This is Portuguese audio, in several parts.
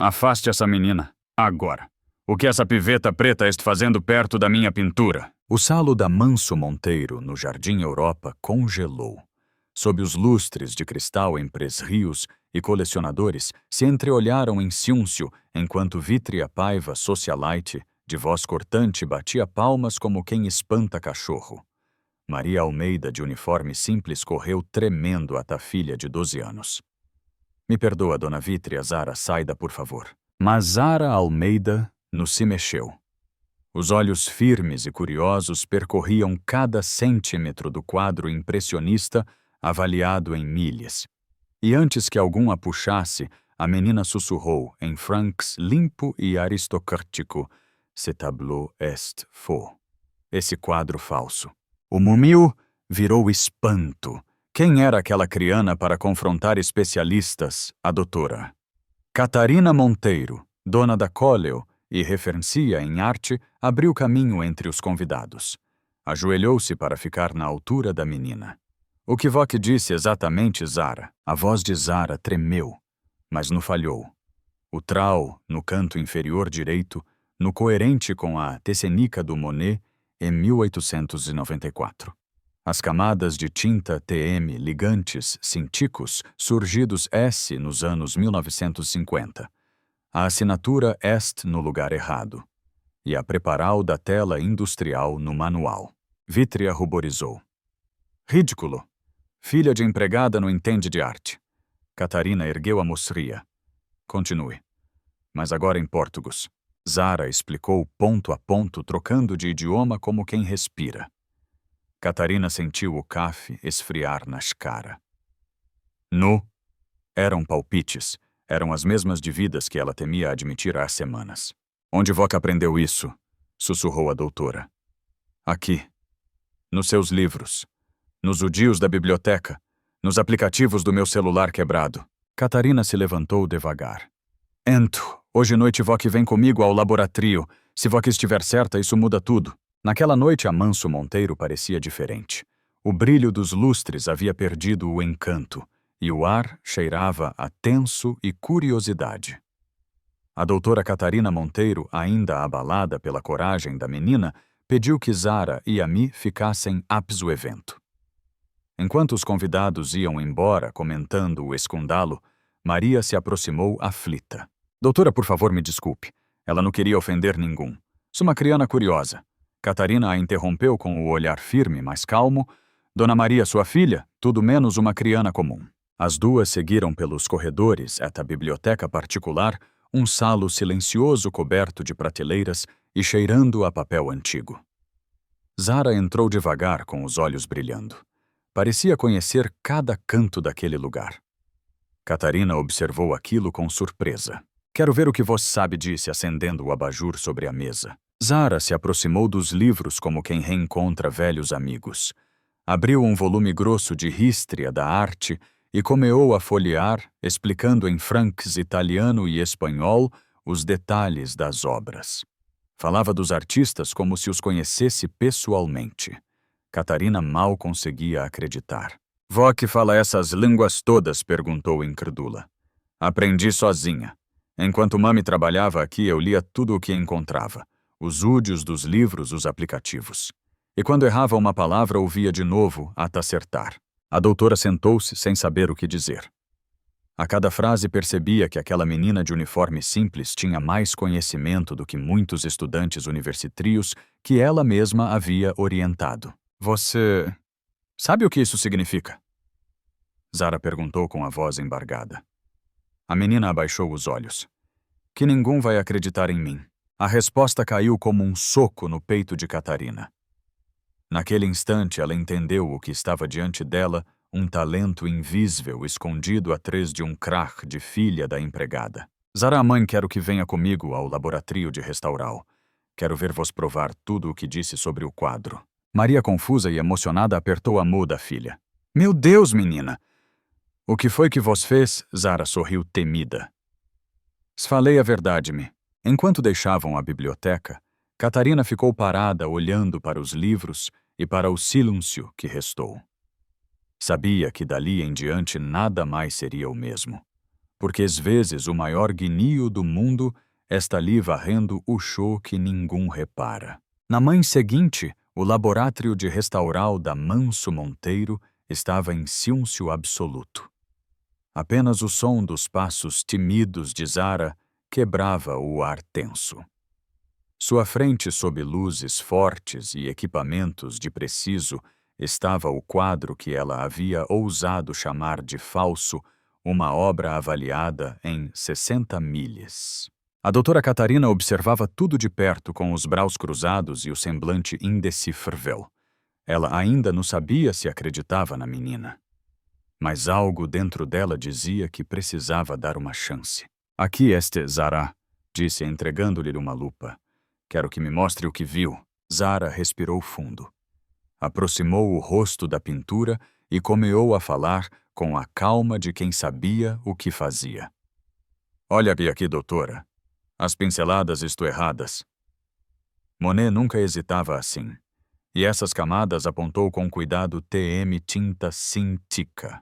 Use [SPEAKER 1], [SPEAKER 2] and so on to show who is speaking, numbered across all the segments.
[SPEAKER 1] Afaste essa menina, agora. O que essa piveta preta está fazendo perto da minha pintura?
[SPEAKER 2] O salo da Manso Monteiro, no Jardim Europa, congelou. Sob os lustres de cristal empresrios e colecionadores se entreolharam em ciúncio, enquanto Vítria Paiva, socialite, de voz cortante, batia palmas como quem espanta cachorro. Maria Almeida, de uniforme simples, correu tremendo à filha de 12 anos. Me perdoa, dona Vítria, Zara, saida, por favor. Mas Zara Almeida não se mexeu. Os olhos firmes e curiosos percorriam cada centímetro do quadro impressionista avaliado em milhas. E antes que algum a puxasse, a menina sussurrou, em francs limpo e aristocrático: "Ce tableau est faux." Esse quadro falso. O Mumil virou espanto. Quem era aquela criana para confrontar especialistas, a doutora? Catarina Monteiro, dona da Cóleo e referencia em arte, abriu caminho entre os convidados. Ajoelhou-se para ficar na altura da menina. "O que Voc disse exatamente, Zara?" A voz de Zara tremeu, mas não falhou. O trau, no canto inferior direito, no coerente com a Tessenica do Monet, em 1894. As camadas de tinta TM ligantes cinticos, surgidos S nos anos 1950. A assinatura est no lugar errado. E a preparal da tela industrial no manual. Vítria ruborizou. "Ridículo. Filha de empregada não entende de arte." Catarina ergueu a mostria. "Continue. Mas agora em português." Zara explicou ponto a ponto, trocando de idioma como quem respira. Catarina sentiu o café esfriar nas cara. "Nu." Eram palpites. Eram as mesmas dívidas que ela temia admitir há semanas. "Onde Voc aprendeu isso?" sussurrou a doutora. "Aqui. Nos seus livros. Nos judios da biblioteca. Nos aplicativos do meu celular quebrado." Catarina se levantou devagar. "Ento, hoje noite Voc vem comigo ao laboratório. Se Voc estiver certa, isso muda tudo." Naquela noite, a Manso Monteiro parecia diferente. O brilho dos lustres havia perdido o encanto, e o ar cheirava a tenso e curiosidade. A doutora Catarina Monteiro, ainda abalada pela coragem da menina, pediu que Zara e Ami ficassem após o evento. Enquanto os convidados iam embora comentando o escândalo, Maria se aproximou aflita. "Doutora, por favor, me desculpe. Ela não queria ofender ninguém. Sou uma criana curiosa." Catarina a interrompeu com o olhar firme, mas calmo. "Dona Maria, sua filha, tudo menos uma criana comum." As duas seguiram pelos corredores até a biblioteca particular, um salo silencioso coberto de prateleiras e cheirando a papel antigo. Zara entrou devagar com os olhos brilhando. Parecia conhecer cada canto daquele lugar. Catarina observou aquilo com surpresa. "Quero ver o que você sabe", disse, acendendo o abajur sobre a mesa. Zara se aproximou dos livros como quem reencontra velhos amigos. Abriu um volume grosso de Histria da Arte e começou a folhear, explicando em francs italiano e espanhol os detalhes das obras. Falava dos artistas como se os conhecesse pessoalmente. Catarina mal conseguia acreditar. "Voc fala essas línguas todas?" perguntou incrédula. "Aprendi sozinha. Enquanto mami trabalhava aqui, eu lia tudo o que encontrava. Os údios dos livros, os aplicativos. E quando errava uma palavra, ouvia de novo até acertar." A doutora sentou-se sem saber o que dizer. A cada frase percebia que aquela menina de uniforme simples tinha mais conhecimento do que muitos estudantes universitários que ela mesma havia orientado. "Você sabe o que isso significa?" Zara perguntou com a voz embargada. A menina abaixou os olhos. "Que ninguém vai acreditar em mim." A resposta caiu como um soco no peito de Catarina. Naquele instante, ela entendeu o que estava diante dela, um talento invisível escondido atrás de um crack de filha da empregada. "Zara, a mãe, quero que venha comigo ao laboratório de restaural. Quero ver vos provar tudo o que disse sobre o quadro." Maria, confusa e emocionada, apertou a mão da filha. "Meu Deus, menina! O que foi que vos fez?" Zara sorriu temida. "Falei a verdade-me." Enquanto deixavam a biblioteca, Catarina ficou parada olhando para os livros e para o silêncio que restou. Sabia que dali em diante nada mais seria o mesmo. porque às vezes o maior guinio do mundo está ali varrendo o chão que ninguém repara. Na manhã seguinte, o laboratório de restaural da Manso Monteiro estava em silêncio absoluto. Apenas o som dos passos tímidos de Zara quebrava o ar tenso. Sua frente, sob luzes fortes e equipamentos de preciso, estava o quadro que ela havia ousado chamar de falso, uma obra avaliada em 60 milhas. A doutora Catarina observava tudo de perto com os braços cruzados e o semblante indecifrável. Ela ainda não sabia se acreditava na menina. Mas algo dentro dela dizia que precisava dar uma chance. Aqui este, Zara, disse entregando-lhe uma lupa. Quero que me mostre o que viu. Zara respirou fundo. Aproximou o rosto da pintura e começou a falar com a calma de quem sabia o que fazia. Olha aqui, doutora. As pinceladas estão erradas. Monet nunca hesitava assim. E essas camadas apontou com cuidado TM tinta cintica.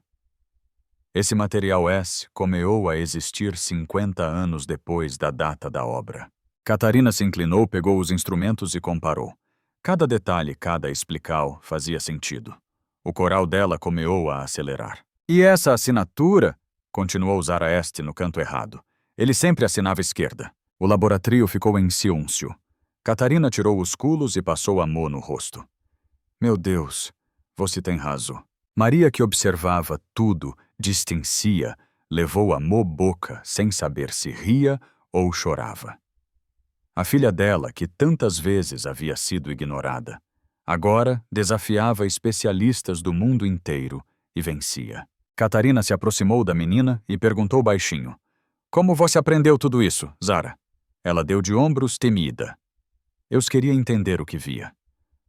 [SPEAKER 2] Esse material S começou a existir 50 anos depois da data da obra. Catarina se inclinou, pegou os instrumentos e comparou. Cada detalhe, cada explical fazia sentido. O coral dela começou a acelerar. E essa assinatura? Continuou Zara Este no canto errado. Ele sempre assinava esquerda. O laboratório ficou em silêncio. Catarina tirou os culos e passou a mão no rosto. Meu Deus, você tem razão. Maria, que observava tudo, distancia, levou a mão boca sem saber se ria ou chorava. A filha dela, que tantas vezes havia sido ignorada, agora desafiava especialistas do mundo inteiro e vencia. Catarina se aproximou da menina e perguntou baixinho: Como você aprendeu tudo isso, Zara? Ela deu de ombros temida. Eu queria entender o que via.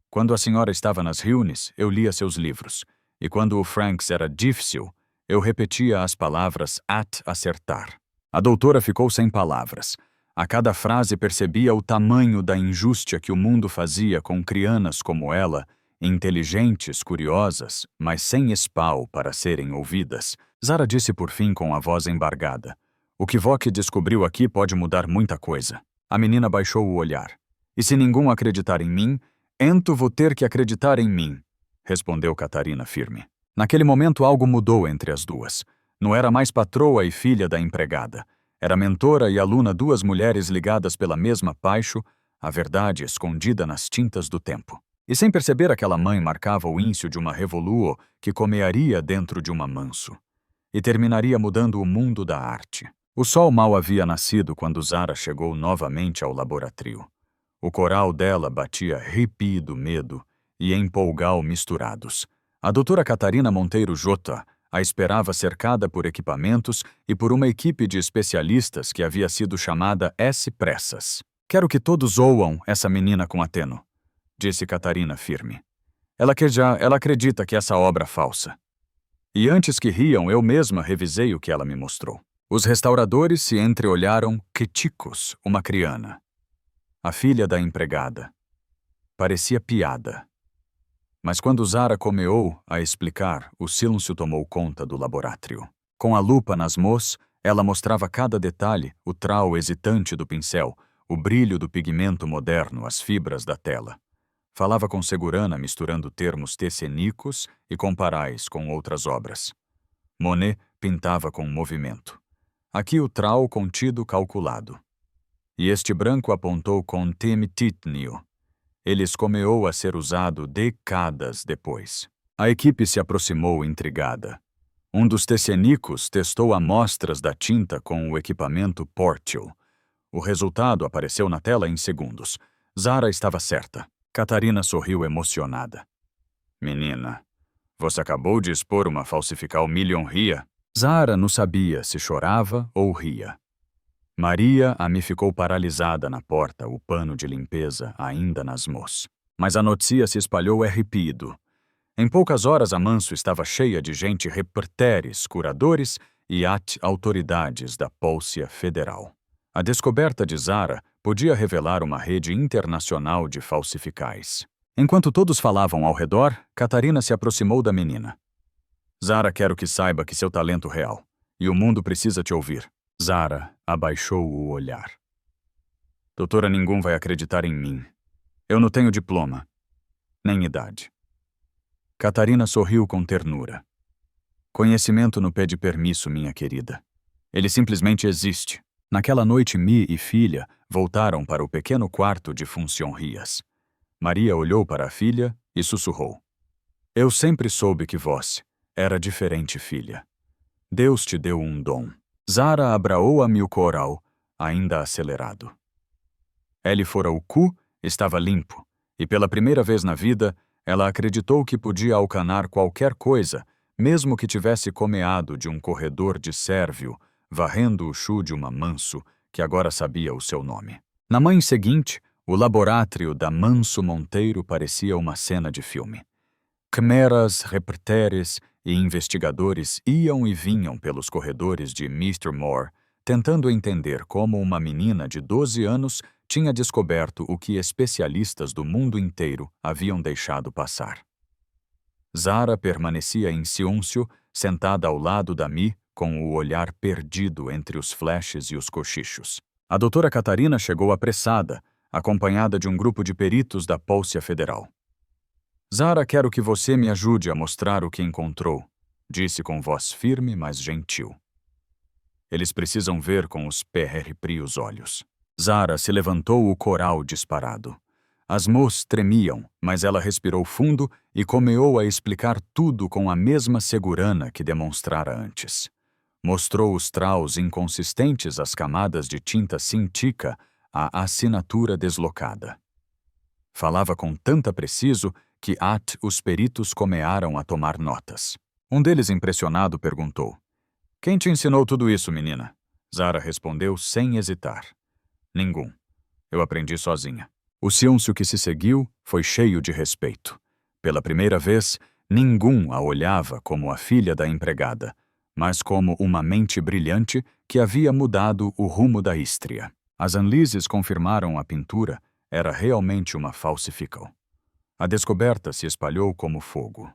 [SPEAKER 2] Quando a senhora estava nas reuniões, eu lia seus livros, e quando o Franks era difícil, eu repetia as palavras at acertar. A doutora ficou sem palavras. A cada frase percebia o tamanho da injústia que o mundo fazia com crianas como ela, inteligentes, curiosas, mas sem espal para serem ouvidas. Zara disse por fim com a voz embargada: O que Voque descobriu aqui pode mudar muita coisa. A menina baixou o olhar. E se ninguém acreditar em mim, ento vou ter que acreditar em mim, respondeu Catarina firme. Naquele momento algo mudou entre as duas. Não era mais patroa e filha da empregada. Era mentora e aluna, duas mulheres ligadas pela mesma paixão, a verdade escondida nas tintas do tempo. E sem perceber, aquela mãe marcava o início de uma revolução que comearia dentro de uma manso. E terminaria mudando o mundo da arte. O sol mal havia nascido quando Zara chegou novamente ao laboratório. O coral dela batia arrepio do medo e empolgal misturados. A doutora Catarina Monteiro Jota a esperava cercada por equipamentos e por uma equipe de especialistas que havia sido chamada S-Pressas. Quero que todos ouam essa menina com ateno, disse Catarina firme. Ela acredita que essa obra é falsa. E antes que riam, eu mesma revisei o que ela me mostrou. Os restauradores se entreolharam críticos, uma criana. A filha da empregada. Parecia piada. Mas quando Zara começou a explicar, o silêncio tomou conta do laboratório. Com a lupa nas mãos, ela mostrava cada detalhe, o trau hesitante do pincel, o brilho do pigmento moderno, as fibras da tela. Falava com segurança, misturando termos tecenicos e comparais com outras obras. Monet pintava com movimento. Aqui o trau contido calculado. E este branco apontou com temititnio. Eles começou a ser usado décadas depois. A equipe se aproximou intrigada. Um dos tecenicos testou amostras da tinta com o equipamento Portil. O resultado apareceu na tela em segundos. Zara estava certa. Catarina sorriu emocionada. Menina, você acabou de expor uma falsifical milionria? Zara não sabia se chorava ou ria. Maria me ficou paralisada na porta, o pano de limpeza ainda nas mãos. Mas a notícia se espalhou arrepido. Em poucas horas a Manso estava cheia de gente, repórteres, curadores e autoridades da Polícia Federal. A descoberta de Zara podia revelar uma rede internacional de falsificais. Enquanto todos falavam ao redor, Catarina se aproximou da menina. Zara, quero que saiba que seu talento real. e o mundo precisa te ouvir. Zara abaixou o olhar. Doutora, ninguém vai acreditar em mim. Eu não tenho diploma, nem idade. Catarina sorriu com ternura. Conhecimento não pede permisso, minha querida. Ele simplesmente existe. Naquela noite, Mi e filha voltaram para o pequeno quarto de funcionarias. Maria olhou para a filha e sussurrou. Eu sempre soube que você era diferente, filha. Deus te deu um dom. Zara abraou a Mi o coral, ainda acelerado. Ele fora o cu, estava limpo, e pela primeira vez na vida, ela acreditou que podia alcanar qualquer coisa, mesmo que tivesse comeado de um corredor de Sérvio, varrendo o chu de uma Manso, que agora sabia o seu nome. Na manhã seguinte, o laboratório da Manso Monteiro parecia uma cena de filme. Câmeras, repórteres e investigadores iam e vinham pelos corredores de Mr. Moore, tentando entender como uma menina de 12 anos tinha descoberto o que especialistas do mundo inteiro haviam deixado passar. Zara permanecia em silêncio, sentada ao lado da Mi, com o olhar perdido entre os flashes e os cochichos. A doutora Catarina chegou apressada, acompanhada de um grupo de peritos da Polícia Federal. Zara, quero que você me ajude a mostrar o que encontrou, disse com voz firme, mas gentil. Eles precisam ver com os prios olhos. Zara se levantou o coral disparado. As mãos tremiam, mas ela respirou fundo e começou a explicar tudo com a mesma segurança que demonstrara antes. Mostrou os traus inconsistentes, as camadas de tinta cintica, a assinatura deslocada. Falava com tanta preciso que os peritos começaram a tomar notas. Um deles, impressionado, perguntou: Quem te ensinou tudo isso, menina? Zara respondeu sem hesitar. Ninguém. Eu aprendi sozinha. O silêncio que se seguiu foi cheio de respeito. Pela primeira vez, ninguém a olhava como a filha da empregada, mas como uma mente brilhante que havia mudado o rumo da Ístria. As análises confirmaram a pintura era realmente uma falsificação. A descoberta se espalhou como fogo.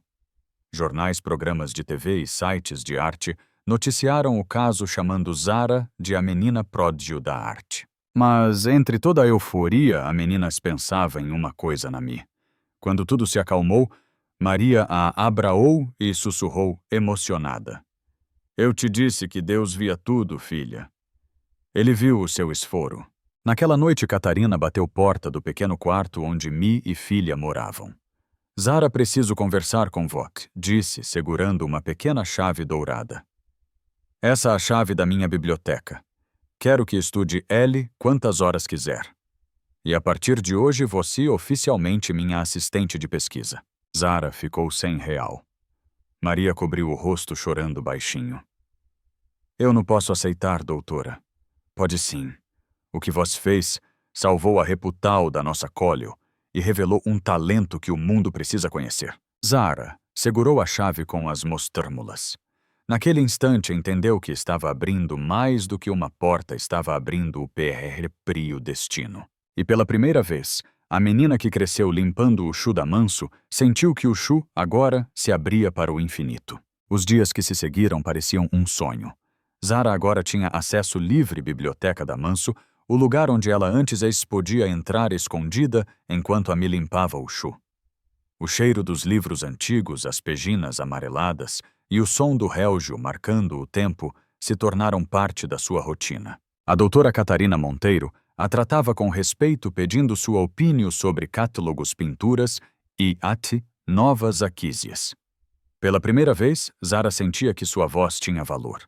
[SPEAKER 2] Jornais, programas de TV e sites de arte noticiaram o caso chamando Zara de a menina pródigio da arte. Mas, entre toda a euforia, a menina pensava em uma coisa na Mi. Quando tudo se acalmou, Maria a abraou e sussurrou emocionada. Eu te disse que Deus via tudo, filha. Ele viu o seu esforo. Naquela noite, Catarina bateu porta do pequeno quarto onde Mi e filha moravam. Zara, preciso conversar com Vok, disse, segurando uma pequena chave dourada. Essa é a chave da minha biblioteca. Quero que estude L quantas horas quiser. E a partir de hoje você oficialmente minha assistente de pesquisa. Zara ficou sem real. Maria cobriu o rosto chorando baixinho. Eu não posso aceitar, doutora. Pode sim. O que você fez salvou a reputal da nossa Collio e revelou um talento que o mundo precisa conhecer. Zara segurou a chave com as mãos trêmulas. Naquele instante entendeu que estava abrindo mais do que uma porta, estava abrindo o prio destino. E pela primeira vez, a menina que cresceu limpando o chu da Manso sentiu que o chu agora se abria para o infinito. Os dias que se seguiram pareciam um sonho. Zara agora tinha acesso livre à biblioteca da Manso, o lugar onde ela antes podia entrar escondida enquanto a Mi limpava o chu. O cheiro dos livros antigos, as paginas amareladas e o som do relógio marcando o tempo se tornaram parte da sua rotina. A doutora Catarina Monteiro a tratava com respeito, pedindo sua opinião sobre catálogos, pinturas e novas aquisições. Pela primeira vez, Zara sentia que sua voz tinha valor.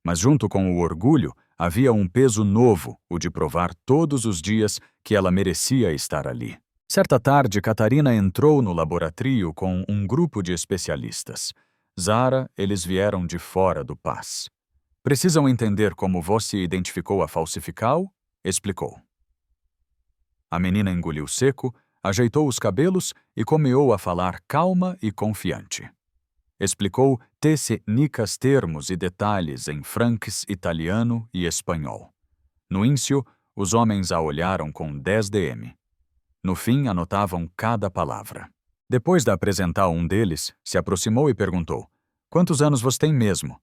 [SPEAKER 2] Mas junto com o orgulho, havia um peso novo, o de provar todos os dias que ela merecia estar ali. Certa tarde, Catarina entrou no laboratório com um grupo de especialistas. Zara, eles vieram de fora do PAS. Precisam entender como você identificou a falsifical? Explicou. A menina engoliu seco, ajeitou os cabelos e começou a falar calma e confiante. Explicou técnicas, termos e detalhes em francês, italiano e espanhol. No início, os homens a olharam com 10 dm. No fim, anotavam cada palavra. Depois de apresentar um deles, se aproximou e perguntou: Quantos anos você tem mesmo?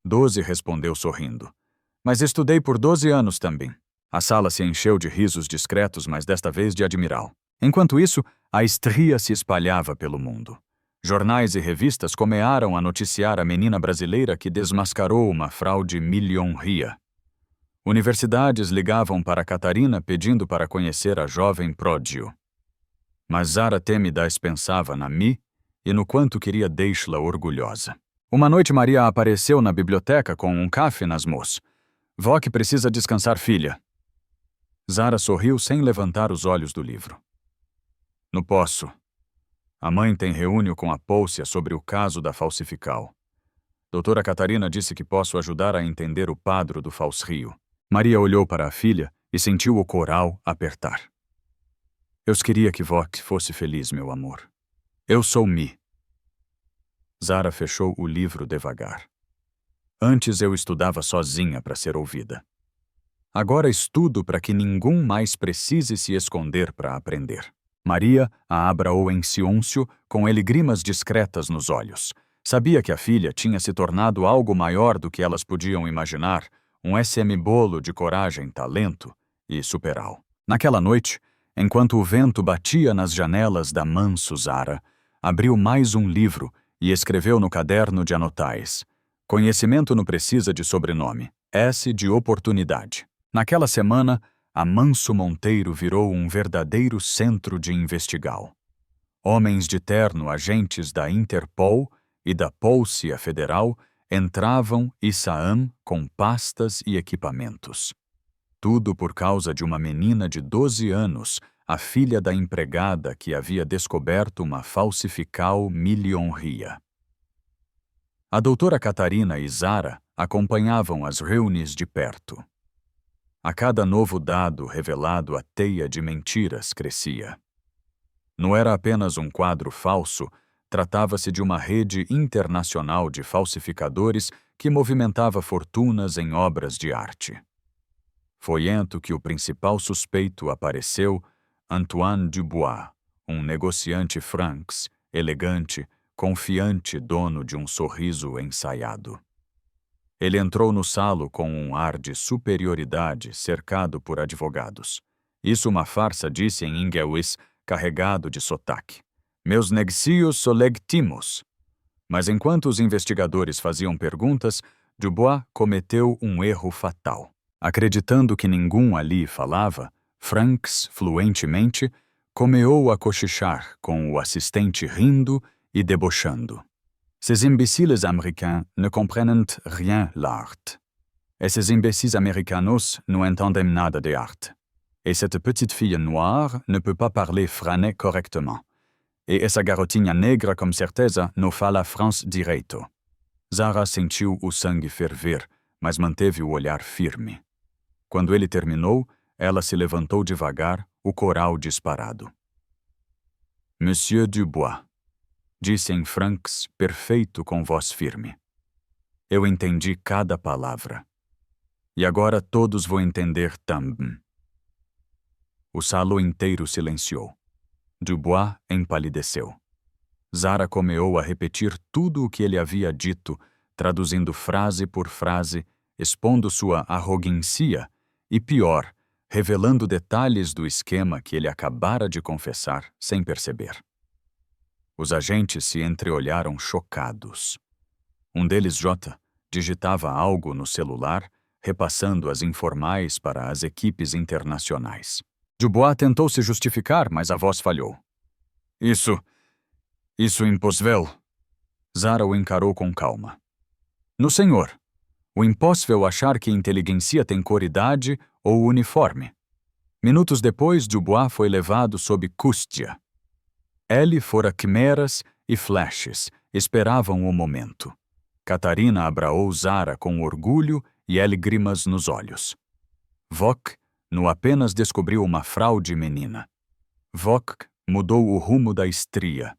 [SPEAKER 2] 12 respondeu sorrindo. Mas estudei por 12 anos também. A sala se encheu de risos discretos, mas desta vez de admiral. Enquanto isso, a estria se espalhava pelo mundo. Jornais e revistas comearam a noticiar a menina brasileira que desmascarou uma fraude milionria. Universidades ligavam para Catarina pedindo para conhecer a jovem pródio. Mas Zara Temidas pensava na Mi e no quanto queria deixá-la orgulhosa. Uma noite Maria apareceu na biblioteca com um café nas mãos. Vó que precisa descansar, filha. Zara sorriu sem levantar os olhos do livro. Não posso. A mãe tem reúne com a Pólcia sobre o caso da falsifical. Doutora Catarina disse que posso ajudar a entender o padro do falsrio. Maria olhou para a filha e sentiu o coral apertar. Eu queria que vó fosse feliz, meu amor. Eu sou Mi. Zara fechou o livro devagar. Antes eu estudava sozinha para ser ouvida. Agora estudo para que ninguém mais precise se esconder para aprender. Maria a abraou em silêncio, com elegrimas discretas nos olhos. Sabia que a filha tinha se tornado algo maior do que elas podiam imaginar, um SM-bolo de coragem, talento e superal. Naquela noite, enquanto o vento batia nas janelas da manso Zara, abriu mais um livro e escreveu no caderno de anotais. Conhecimento não precisa de sobrenome, S de oportunidade. Naquela semana, a Manso Monteiro virou um verdadeiro centro de investigal. Homens de terno, agentes da Interpol e da Polícia Federal, entravam e saíam com pastas e equipamentos. Tudo por causa de uma menina de 12 anos, a filha da empregada que havia descoberto uma falsifical milionria. A doutora Catarina e Zara acompanhavam as reuniões de perto. A cada novo dado revelado, a teia de mentiras crescia. Não era apenas um quadro falso, tratava-se de uma rede internacional de falsificadores que movimentava fortunas em obras de arte. Foi então que o principal suspeito apareceu, Antoine Dubois, um negociante francs, elegante, confiante dono de um sorriso ensaiado. Ele entrou no salo com um ar de superioridade, cercado por advogados. Isso uma farsa, disse em inglês, carregado de sotaque. Meus negocios são legítimos. Mas enquanto os investigadores faziam perguntas, Dubois cometeu um erro fatal. Acreditando que ninguém ali falava, Franks, fluentemente, começou a cochichar com o assistente rindo e debochando. Ces imbéciles américains ne comprennent rien l'art. Et ces imbéciles américanos ne entendem nada de arte. Et cette petite fille noire ne peut pas parler français correctement. Et essa garotinha negra com certeza não fala francês direito. Zara sentiu o sangue ferver, mas manteve o olhar firme. Quando ele terminou, ela se levantou devagar, o coral disparado. Monsieur Dubois, disse em francs, perfeito com voz firme. Eu entendi cada palavra. E agora todos vão entender também. O salão inteiro silenciou. Dubois empalideceu. Zara começou a repetir tudo o que ele havia dito, traduzindo frase por frase, expondo sua arrogância e, pior, revelando detalhes do esquema que ele acabara de confessar sem perceber. Os agentes se entreolharam chocados. Um deles, J, digitava algo no celular, repassando as informais para as equipes internacionais. Dubois tentou se justificar, mas a voz falhou. Isso impossível. Zara o encarou com calma. No senhor, o impossível achar que inteligência tem coridade ou uniforme. Minutos depois, Dubois foi levado sob custódia. Ele fora quimeras e flashes, esperavam o momento. Catarina abraou Zara com orgulho e lágrimas nos olhos. Vok não apenas descobriu uma fraude menina. Vok mudou o rumo da estria.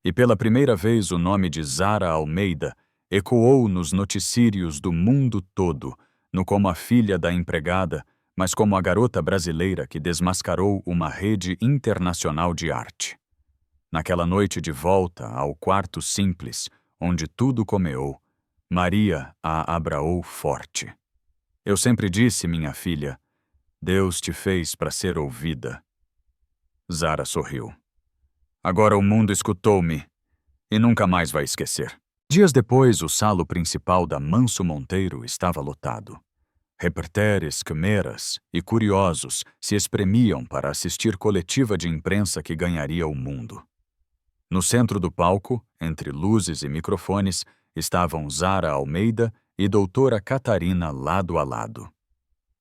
[SPEAKER 2] E pela primeira vez o nome de Zara Almeida ecoou nos noticiários do mundo todo, não como a filha da empregada, mas como a garota brasileira que desmascarou uma rede internacional de arte. Naquela noite de volta ao quarto simples, onde tudo começou, Maria a abraou forte. Eu sempre disse, minha filha, Deus te fez para ser ouvida. Zara sorriu. Agora o mundo escutou-me e nunca mais vai esquecer. Dias depois, o salo principal da Manso Monteiro estava lotado. Repórteres, câmeras e curiosos se espremiam para assistir coletiva de imprensa que ganharia o mundo. No centro do palco, entre luzes e microfones, estavam Zara Almeida e doutora Catarina lado a lado.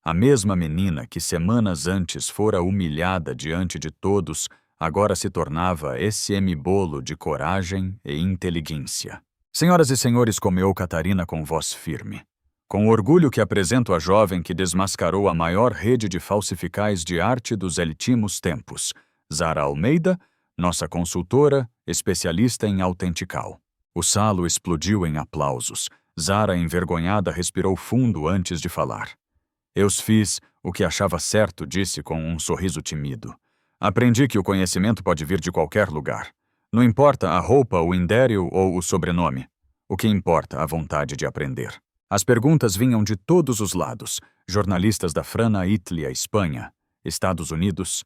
[SPEAKER 2] A mesma menina que semanas antes fora humilhada diante de todos, agora se tornava esse bolo de coragem e inteligência. Senhoras e senhores, comeu Catarina com voz firme. Com orgulho que apresento a jovem que desmascarou a maior rede de falsificais de arte dos últimos tempos, Zara Almeida, nossa consultora, especialista em autentical. O salo explodiu em aplausos. Zara, envergonhada, respirou fundo antes de falar. Eu fiz o que achava certo, disse com um sorriso tímido. Aprendi que o conhecimento pode vir de qualquer lugar. Não importa a roupa, o endério ou o sobrenome. O que importa, a vontade de aprender. As perguntas vinham de todos os lados. Jornalistas da Frana, Itália, Espanha, Estados Unidos.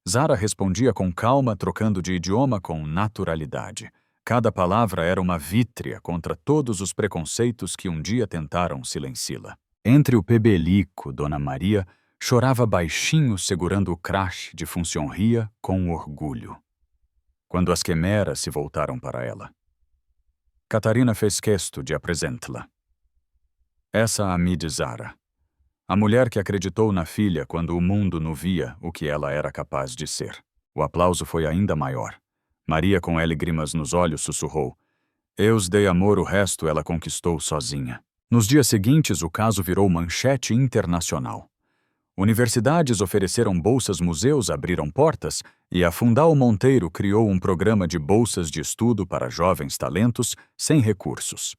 [SPEAKER 2] Zara respondia com calma, trocando de idioma com naturalidade. Cada palavra era uma vítrea contra todos os preconceitos que um dia tentaram silenciá-la. Entre o pebelico, Dona Maria chorava baixinho segurando o crache de Funcionria com orgulho. Quando as quimeras se voltaram para ela, Catarina fez gesto de apresentá-la. Essa amiga Zara, a mulher que acreditou na filha quando o mundo não via o que ela era capaz de ser. O aplauso foi ainda maior. Maria, com lágrimas nos olhos, sussurrou. Eus dei amor, o resto ela conquistou sozinha. Nos dias seguintes, o caso virou manchete internacional. Universidades ofereceram bolsas, museus abriram portas e a Fundal Monteiro criou um programa de bolsas de estudo para jovens talentos sem recursos.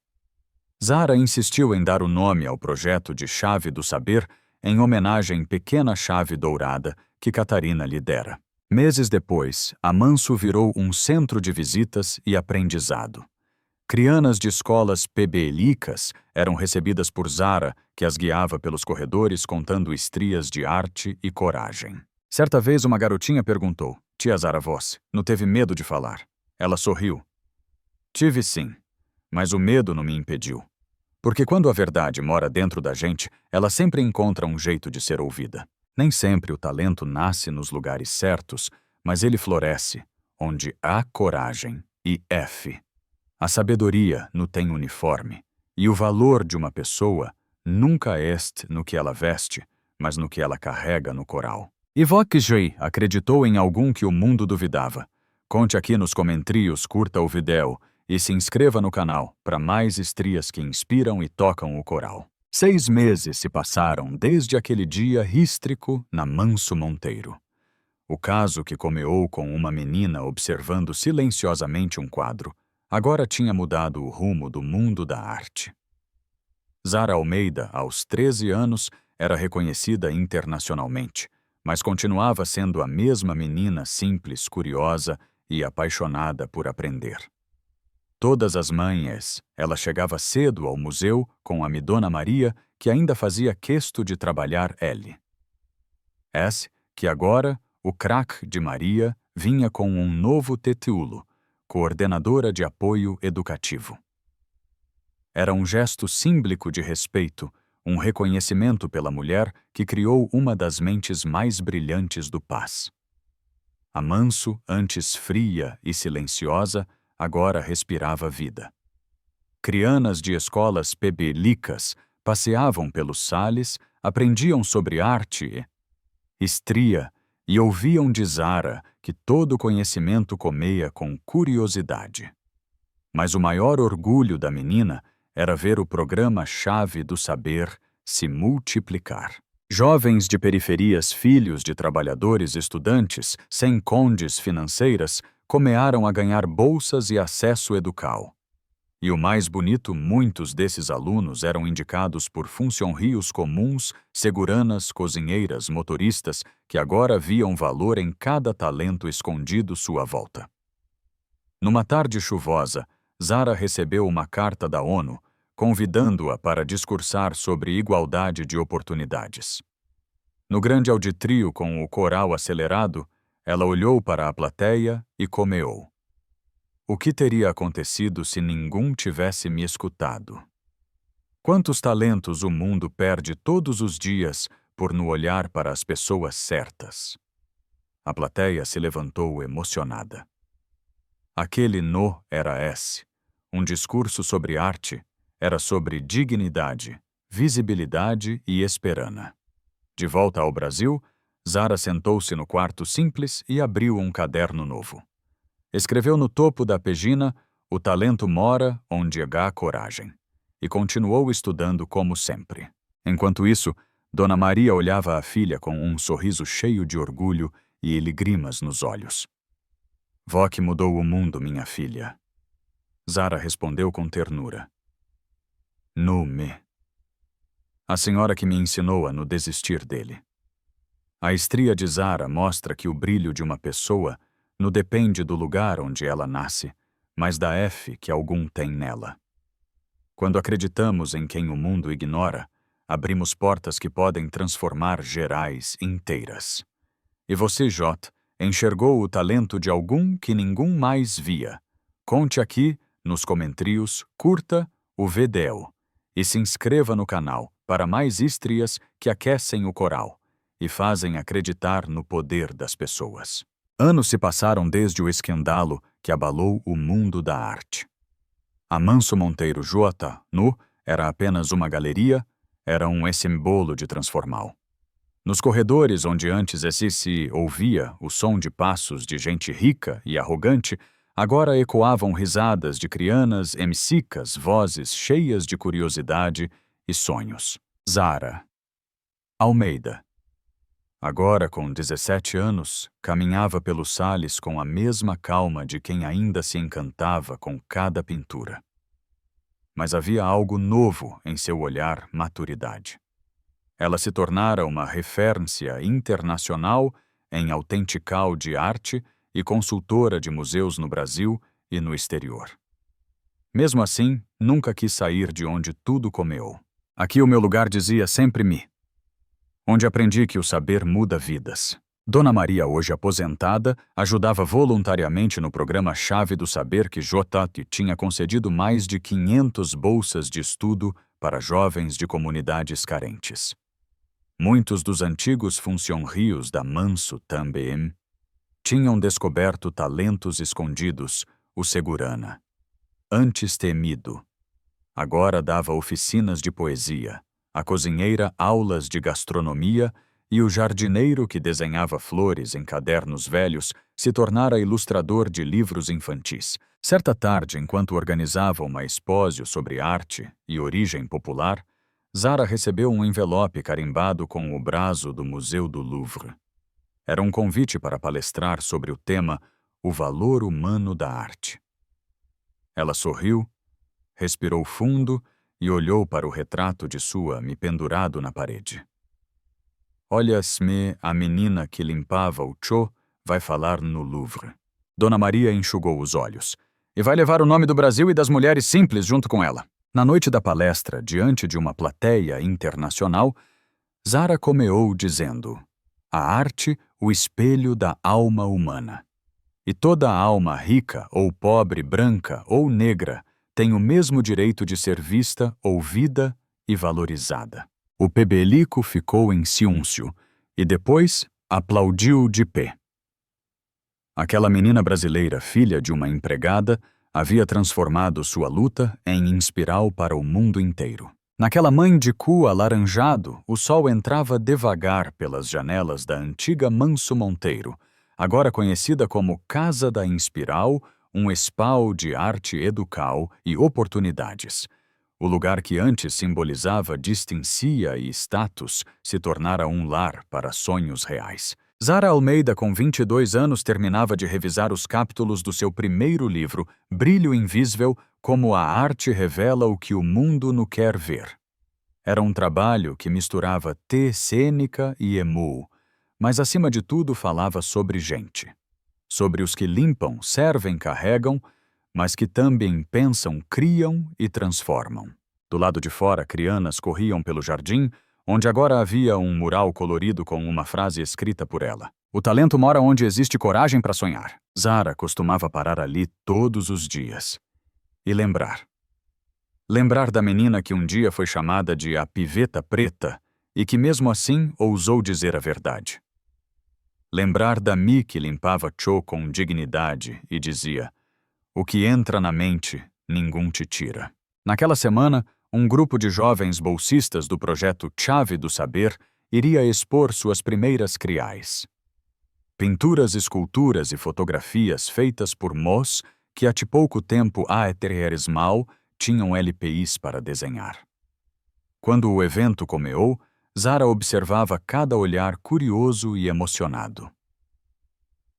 [SPEAKER 2] Zara insistiu em dar o nome ao projeto de Chave do Saber em homenagem à pequena chave dourada que Catarina lhe dera. Meses depois, a Manso virou um centro de visitas e aprendizado. Crianas de escolas pebélicas eram recebidas por Zara, que as guiava pelos corredores contando estrias de arte e coragem. Certa vez uma garotinha perguntou, Tia Zara, você não teve medo de falar? Ela sorriu. Tive sim, mas o medo não me impediu. Porque quando a verdade mora dentro da gente, ela sempre encontra um jeito de ser ouvida. Nem sempre o talento nasce nos lugares certos, mas ele floresce onde há coragem e F. A sabedoria não tem uniforme, e o valor de uma pessoa nunca est no que ela veste, mas no que ela carrega no coral. Ivokjei acreditou em algum que o mundo duvidava. Conte aqui nos comentários, curta o vídeo e se inscreva no canal para mais estrias que inspiram e tocam o coral. 6 meses se passaram desde aquele dia rístrico na Manso Monteiro. O caso que começou com uma menina observando silenciosamente um quadro agora tinha mudado o rumo do mundo da arte. Zara Almeida, aos 13 anos, era reconhecida internacionalmente, mas continuava sendo a mesma menina simples, curiosa e apaixonada por aprender. Todas as manhãs, ela chegava cedo ao museu com a Dona Maria, que ainda fazia questo de trabalhar ele. Que agora, o craque de Maria vinha com um novo título, coordenadora de apoio educativo. Era um gesto símbolico de respeito, um reconhecimento pela mulher que criou uma das mentes mais brilhantes do Paz. A Manso, antes fria e silenciosa, agora respirava vida. Crianas de escolas pebélicas passeavam pelos sales, aprendiam sobre arte e estria e ouviam de Zara que todo conhecimento comia com curiosidade. Mas o maior orgulho da menina era ver o programa Chave do Saber se multiplicar. Jovens de periferias, filhos de trabalhadores estudantes, sem condes financeiras, começaram a ganhar bolsas e acesso educal. E o mais bonito, muitos desses alunos eram indicados por funcionários comuns, seguranas, cozinheiras, motoristas, que agora viam valor em cada talento escondido sua volta. Numa tarde chuvosa, Zara recebeu uma carta da ONU convidando-a para discursar sobre igualdade de oportunidades. No grande auditrio com o coral acelerado, ela olhou para a plateia e comeou. O que teria acontecido se ninguém tivesse me escutado? Quantos talentos o mundo perde todos os dias por não olhar para as pessoas certas? A plateia se levantou emocionada. Aquele no era esse. Um discurso sobre arte era sobre dignidade, visibilidade e esperança. De volta ao Brasil, Zara sentou-se no quarto simples e abriu um caderno novo. Escreveu no topo da pegina: "O talento mora onde há coragem", e continuou estudando como sempre. Enquanto isso, Dona Maria olhava a filha com um sorriso cheio de orgulho e lágrimas nos olhos. "Vó que mudou o mundo, minha filha." Zara respondeu com ternura. "No me." A senhora que me ensinou a não desistir dele. A estria de Zara mostra que o brilho de uma pessoa não depende do lugar onde ela nasce, mas da fé que algum tem nela. Quando acreditamos em quem o mundo ignora, abrimos portas que podem transformar gerais inteiras. E você, J, enxergou o talento de algum que ninguém mais via. Conte aqui, nos comentários, curta o vídeo e se inscreva no canal para mais estrias que aquecem o coral e fazem acreditar no poder das pessoas. Anos se passaram desde o escândalo que abalou o mundo da arte. A Manso Monteiro J, era apenas uma galeria, era um símbolo de transformal. Nos corredores onde antes se ouvia o som de passos de gente rica e arrogante, agora ecoavam risadas de crianas emsicas, vozes cheias de curiosidade e sonhos. Zara Almeida. Agora, com 17 anos, caminhava pelos sales com a mesma calma de quem ainda se encantava com cada pintura. Mas havia algo novo em seu olhar maturidade. Ela se tornara uma referência internacional em autentical de arte e consultora de museus no Brasil e no exterior. Mesmo assim, nunca quis sair de onde tudo começou. Aqui o meu lugar dizia sempre me. Onde aprendi que o saber muda vidas. Dona Maria, hoje aposentada, ajudava voluntariamente no programa Chave do Saber que J tinha concedido mais de 500 bolsas de estudo para jovens de comunidades carentes. Muitos dos antigos funcionários da Manso também tinham descoberto talentos escondidos, o segurana. Antes temido. Agora dava oficinas de poesia, a cozinheira aulas de gastronomia e o jardineiro que desenhava flores em cadernos velhos se tornara ilustrador de livros infantis. Certa tarde, enquanto organizava uma expósio sobre arte e origem popular, Zara recebeu um envelope carimbado com o braço do Museu do Louvre. Era um convite para palestrar sobre o tema O Valor Humano da Arte. Ela sorriu, respirou fundo e olhou para o retrato de sua me pendurado na parede. Olha-me, a menina que limpava o chó vai falar no Louvre. Dona Maria enxugou os olhos. E vai levar o nome do Brasil e das mulheres simples junto com ela. Na noite da palestra, diante de uma plateia internacional, Zara comeou dizendo: "A arte, o espelho da alma humana. E toda alma rica ou pobre, branca ou negra, tem o mesmo direito de ser vista, ouvida e valorizada." O pebelico ficou em silêncio e depois aplaudiu de pé. Aquela menina brasileira, filha de uma empregada, havia transformado sua luta em inspiral para o mundo inteiro. Naquela mãe de cu alaranjado, o sol entrava devagar pelas janelas da antiga Manso Monteiro, agora conhecida como Casa da Inspiral, um espal de arte educal e oportunidades. O lugar que antes simbolizava distinção e status se tornara um lar para sonhos reais. Zara Almeida, com 22 anos, terminava de revisar os capítulos do seu primeiro livro, Brilho Invisível, como a arte revela o que o mundo não quer ver. Era um trabalho que misturava cênica e emu, mas acima de tudo falava sobre gente. Sobre os que limpam, servem, carregam, mas que também pensam, criam e transformam. Do lado de fora, crianas corriam pelo jardim, onde agora havia um mural colorido com uma frase escrita por ela. O talento mora onde existe coragem para sonhar. Zara costumava parar ali todos os dias. E lembrar. Lembrar da menina que um dia foi chamada de a piveta preta e que mesmo assim ousou dizer a verdade. Lembrar da Mi que limpava Cho com dignidade e dizia: "O que entra na mente, ninguém te tira." Naquela semana, um grupo de jovens bolsistas do projeto Chave do Saber iria expor suas primeiras criais. Pinturas, esculturas e fotografias feitas por Moss, que há pouco tempo a Eteresmal tinham LPIs para desenhar. Quando o evento começou, Zara observava cada olhar curioso e emocionado.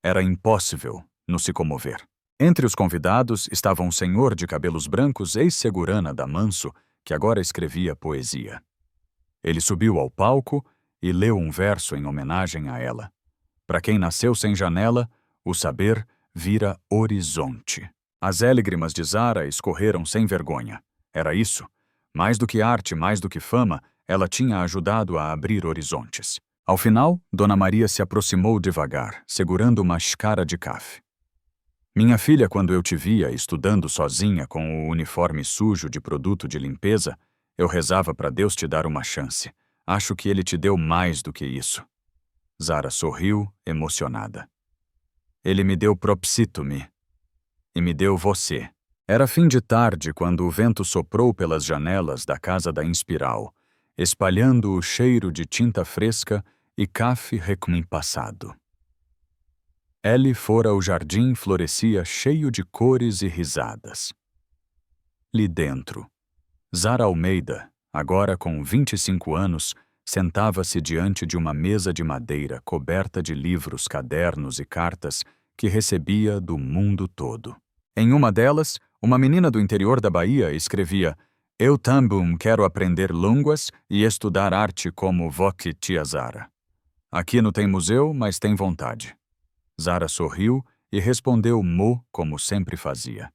[SPEAKER 2] Era impossível não se comover. Entre os convidados estava um senhor de cabelos brancos ex-segurana da Manso, que agora escrevia poesia. Ele subiu ao palco e leu um verso em homenagem a ela. Para quem nasceu sem janela, o saber vira horizonte. As lágrimas de Zara escorreram sem vergonha. Era isso. Mais do que arte, mais do que fama, ela tinha ajudado a abrir horizontes. Ao final, Dona Maria se aproximou devagar, segurando uma xícara de café. "Minha filha, quando eu te via estudando sozinha com o uniforme sujo de produto de limpeza, eu rezava para Deus te dar uma chance. Acho que ele te deu mais do que isso." Zara sorriu, emocionada. "Ele me deu propsito-me. E me deu você." Era fim de tarde quando o vento soprou pelas janelas da casa da Inspiral, espalhando o cheiro de tinta fresca e café recém-passado. Ele fora o jardim florescia cheio de cores e risadas. Ali dentro, Zara Almeida, agora com 25 anos, sentava-se diante de uma mesa de madeira coberta de livros, cadernos e cartas que recebia do mundo todo. Em uma delas, uma menina do interior da Bahia escrevia: "Eu também quero aprender línguas e estudar arte como voque tia Zara. Aqui não tem museu, mas tem vontade." Zara sorriu e respondeu mo como sempre fazia.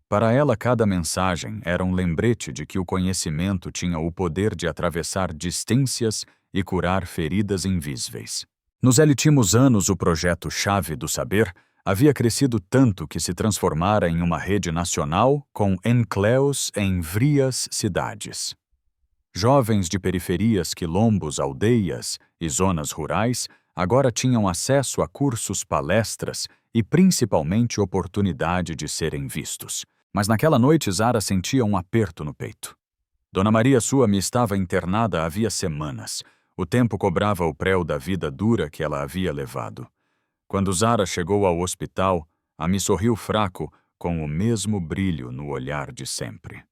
[SPEAKER 2] Para ela, cada mensagem era um lembrete de que o conhecimento tinha o poder de atravessar distâncias e curar feridas invisíveis. Nos últimos anos, o projeto Chave do Saber havia crescido tanto que se transformara em uma rede nacional com enclaves em várias cidades. Jovens de periferias, quilombos, aldeias e zonas rurais agora tinham acesso a cursos, palestras e principalmente oportunidade de serem vistos. Mas naquela noite Zara sentia um aperto no peito. Dona Maria Suame estava internada havia semanas. O tempo cobrava o preu da vida dura que ela havia levado. Quando Zara chegou ao hospital, a me sorriu fraco, com o mesmo brilho no olhar de sempre.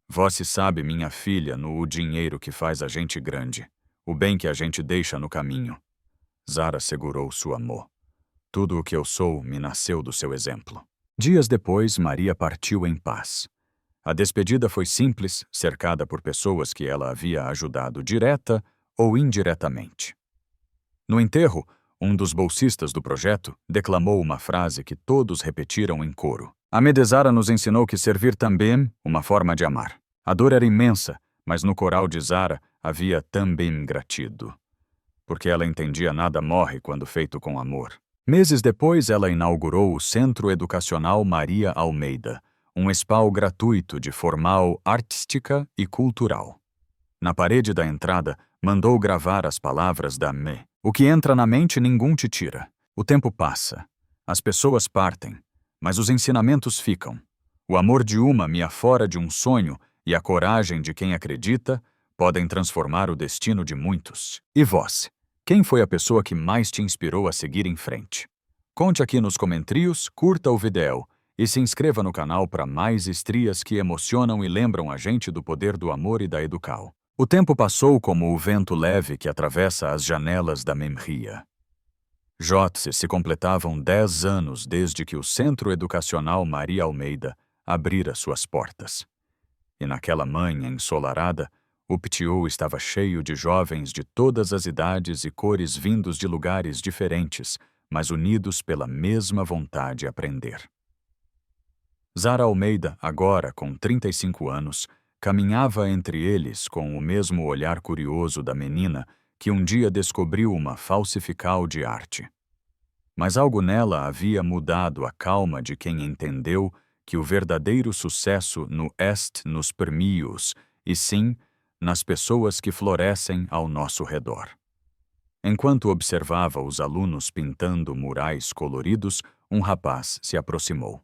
[SPEAKER 2] "Você sabe, minha filha, no o dinheiro que faz a gente grande, o bem que a gente deixa no caminho." Zara segurou sua mão. "Tudo o que eu sou me nasceu do seu exemplo." Dias depois, Maria partiu em paz. A despedida foi simples, cercada por pessoas que ela havia ajudado direta ou indiretamente. No enterro, um dos bolsistas do projeto declamou uma frase que todos repetiram em coro. "A Medesara nos ensinou que servir também uma forma de amar." A dor era imensa, mas no coral de Zara havia também gratidão. Porque ela entendia nada morre quando feito com amor. Meses depois, ela inaugurou o Centro Educacional Maria Almeida, um espaço gratuito de formal artística e cultural. Na parede da entrada, mandou gravar as palavras da Me. "O que entra na mente ninguém te tira. O tempo passa. As pessoas partem. Mas os ensinamentos ficam. O amor de uma me afora de um sonho e a coragem de quem acredita podem transformar o destino de muitos." E vós? Quem foi a pessoa que mais te inspirou a seguir em frente? Conte aqui nos comentários, curta o vídeo e se inscreva no canal para mais estrias que emocionam e lembram a gente do poder do amor e da educal. O tempo passou como o vento leve que atravessa as janelas da memria. Se completavam 10 anos desde que o Centro Educacional Maria Almeida abrira suas portas. E naquela manhã ensolarada, o PTU estava cheio de jovens de todas as idades e cores vindos de lugares diferentes, mas unidos pela mesma vontade de aprender. Zara Almeida, agora com 35 anos, caminhava entre eles com o mesmo olhar curioso da menina que um dia descobriu uma falsifical de arte. Mas algo nela havia mudado a calma de quem entendeu que o verdadeiro sucesso não est nos premios, e sim nas pessoas que florescem ao nosso redor. Enquanto observava os alunos pintando murais coloridos, um rapaz se aproximou.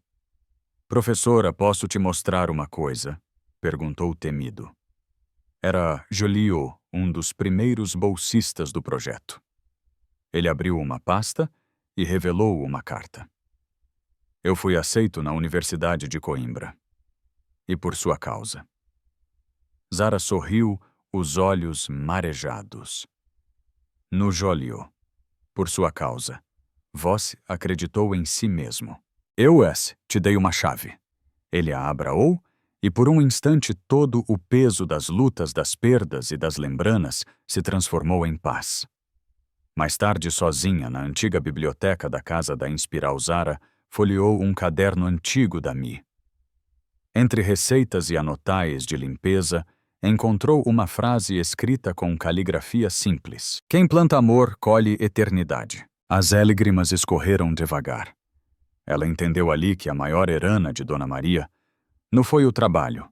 [SPEAKER 2] "Professora, posso te mostrar uma coisa?" perguntou temido. Era Joliot, um dos primeiros bolsistas do projeto. Ele abriu uma pasta e revelou uma carta. "Eu fui aceito na Universidade de Coimbra. E por sua causa." Zara sorriu, os olhos marejados. "No Joliot, por sua causa, vós acreditou em si mesmo. Eu te dei uma chave." Ele a abraou, e por um instante todo o peso das lutas, das perdas e das lembranas se transformou em paz. Mais tarde, sozinha, na antiga biblioteca da casa da Inspiral, Zara folheou um caderno antigo da Mi. Entre receitas e anotais de limpeza, encontrou uma frase escrita com caligrafia simples. "Quem planta amor, colhe eternidade." As lágrimas escorreram devagar. Ela entendeu ali que a maior herana de Dona Maria não foi o trabalho,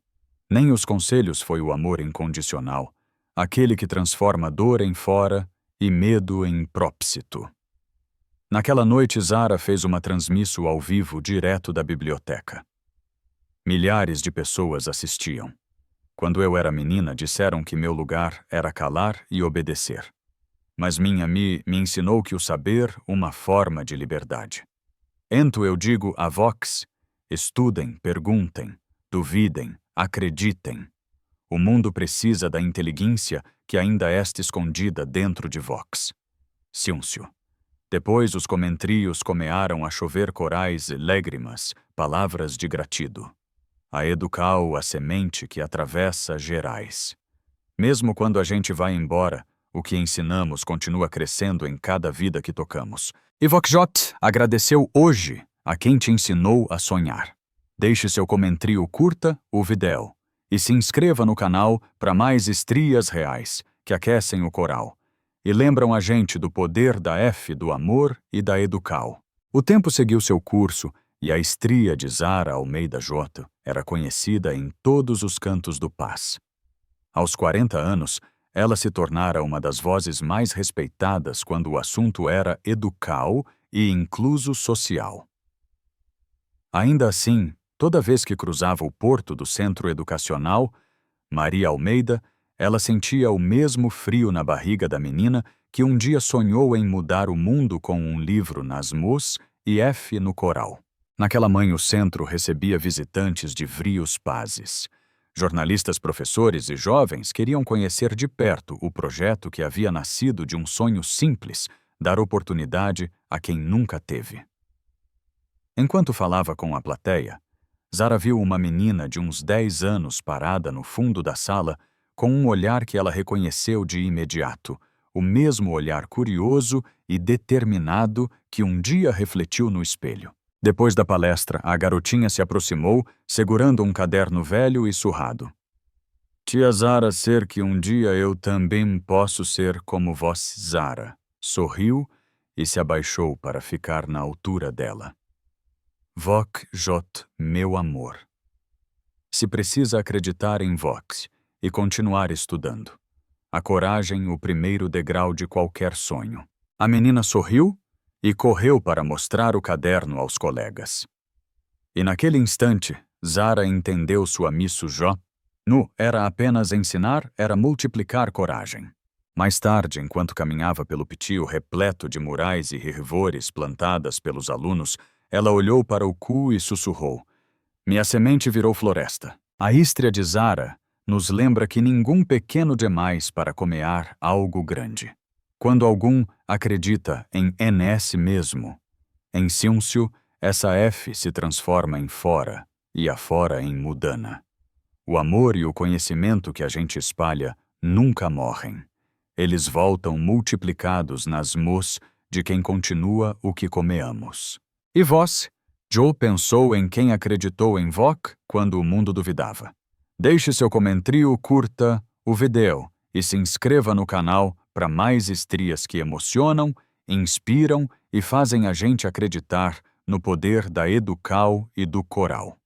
[SPEAKER 2] nem os conselhos, foi o amor incondicional, aquele que transforma dor em fora e medo em própsito. Naquela noite, Zara fez uma transmissão ao vivo direto da biblioteca. Milhares de pessoas assistiam. Quando eu era menina, disseram que meu lugar era calar e obedecer. Mas minha Mi me ensinou que o saber uma forma de liberdade. Então eu digo a vox: estudem, perguntem, duvidem, acreditem. O mundo precisa da inteligência que ainda está escondida dentro de vox. Silêncio. Depois os comentários começaram a chover corais e lágrimas, palavras de gratidão. A educar a semente que atravessa gerais. Mesmo quando a gente vai embora, o que ensinamos continua crescendo em cada vida que tocamos. E Voxjot agradeceu hoje a quem te ensinou a sonhar. Deixe seu comentário, curta o vídeo e se inscreva no canal para mais estrias reais que aquecem o coral e lembram a gente do poder da F, do amor e da educal. O tempo seguiu seu curso e a estria de Zara Almeida Jota era conhecida em todos os cantos do Paz. Aos 40 anos, ela se tornara uma das vozes mais respeitadas quando o assunto era educal e incluso social. Ainda assim, toda vez que cruzava o porto do Centro Educacional, Maria Almeida, ela sentia o mesmo frio na barriga da menina que um dia sonhou em mudar o mundo com um livro nas mãos e F no coral. Naquela manhã, o centro recebia visitantes de frios pazes. Jornalistas, professores e jovens queriam conhecer de perto o projeto que havia nascido de um sonho simples, dar oportunidade a quem nunca teve. Enquanto falava com a plateia, Zara viu uma menina de uns 10 anos parada no fundo da sala com um olhar que ela reconheceu de imediato, o mesmo olhar curioso e determinado que um dia refletiu no espelho. Depois da palestra, a garotinha se aproximou, segurando um caderno velho e surrado. "Tia Zara, ser que um dia eu também posso ser como vós, Zara." Sorriu e se abaixou para ficar na altura dela. Voxjot, meu amor. Se precisa acreditar em Vox e continuar estudando. A coragem, o primeiro degrau de qualquer sonho. A menina sorriu e correu para mostrar o caderno aos colegas. E naquele instante, Zara entendeu sua missão Jó. Nu era apenas ensinar, era multiplicar coragem. Mais tarde, enquanto caminhava pelo pitio repleto de murais e hervores plantadas pelos alunos, ela olhou para o cu e sussurrou: "Minha semente virou floresta." A istria de Zara nos lembra que ninguém pequeno demais para comear algo grande. Quando algum acredita em NS mesmo, em silêncio, essa F se transforma em fora e a fora em mudana. O amor e o conhecimento que a gente espalha nunca morrem. Eles voltam multiplicados nas mãos de quem continua o que comeamos. E vós? Joe pensou em quem acreditou em Vox quando o mundo duvidava. Deixe seu comentário, curta o vídeo e se inscreva no canal para mais estrias que emocionam, inspiram e fazem a gente acreditar no poder da Educal e do coral.